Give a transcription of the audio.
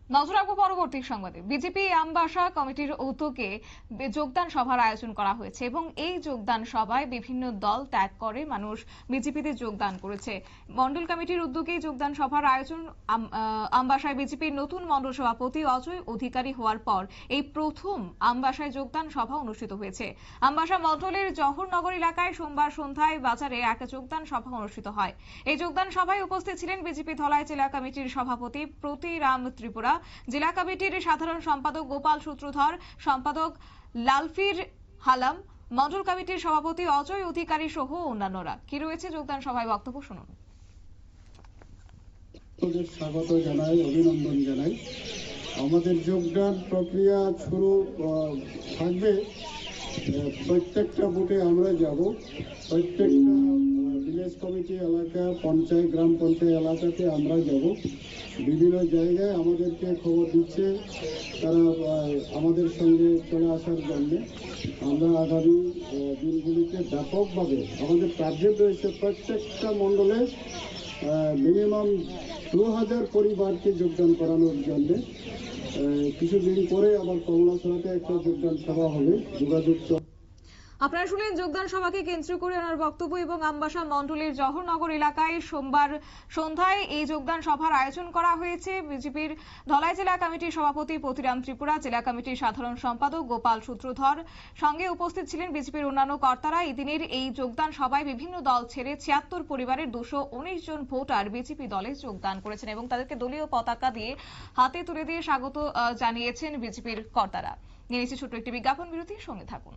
নজর রাখবো পরবর্তী সংবাদে। বিজেপি আমবাসা কমিটির উদ্যোগে যোগদান সভার আয়োজন করা হয়েছে এবং এই যোগদান সভায় বিভিন্ন দল ত্যাগ করে মানুষ বিজেপিতে যোগদান করেছে। মন্ডল কমিটির উদ্যোগে যোগদান সভার আয়োজন। আমবাসায় বিজেপির নতুন মন্ডল সভাপতি অজয় অধিকারী হওয়ার পর এই প্রথম আমবাসায় যোগদান সভা অনুষ্ঠিত হয়েছে। আমবাসা মন্ডলের জওহরনগর এলাকায় সোমবার সন্ধ্যায় বাজারে এক যোগদান সভা অনুষ্ঠিত হয়। এই যোগদান সভায় উপস্থিত ছিলেন বিজেপি ধলাই জেলা কমিটির সভাপতি প্রতিরাম ত্রিপুরা, জেলা কমিটির সাধারণ সম্পাদক গোপাল সূত্রধর, সম্পাদক লালফির হালাম, মন্ডল কমিটির সভাপতি অজয় অধিকারী সহ অন্যান্যরা। কি রয়েছে যোগদান সভায় বক্তব্য শুনুন। স্বাগত জানাই, অভিনন্দন জানাই। আমাদের যোগদান প্রক্রিয়া শুরু থাকবে। প্রত্যেকটা বুথে আমরা যাব, প্রত্যেকটা ভিলেজ কমিটি এলাকা, পঞ্চায়েত, গ্রাম পঞ্চায়েত এলাকাতে আমরা যাব। বিভিন্ন জায়গায় আমাদেরকে খবর দিচ্ছে তারা আমাদের সঙ্গে চলে আসার জন্য। আমরা আগামী দিনগুলিতে ব্যাপকভাবে আমাদের টার্গেট রয়েছে প্রত্যেকটা মণ্ডলে মিনিমাম 2000 পরিবারকে যোগদান করানোর জন্য। কিছুদিন পরে আবার কমলাছড়াতে একটা যোগদান সভা হবে। যোগাযোগ আপনারা শুনলেন যোগদান সভাকে কেন্দ্র করে ওনার বক্তব্য। এবং আমবাসা মন্ডলের জওহরনগর এলাকায় সোমবার সন্ধ্যায় এই যোগদান সভার আয়োজন করা হয়েছে। বিজেপির ধলাই জেলা কমিটির সভাপতি প্রতিরাম ত্রিপুরা, জেলা কমিটির সাধারণ সম্পাদক গোপাল সূত্রধর, সঙ্গে উপস্থিত ছিলেন বিজেপির অন্যান্য কর্তারা। এদিনের এই যোগদান সভায় বিভিন্ন দল ছেড়ে 76 পরিবারের 219 জন ভোটার বিজেপি দলে যোগদান করেছেন এবং তাদেরকে দলীয় পতাকা দিয়ে হাতে তুলে দিয়ে স্বাগত জানিয়েছেন বিজেপির কর্তারা। নিয়ে নিচ্ছে ছোট্ট একটি বিজ্ঞাপন বিরতির সঙ্গে থাকুন।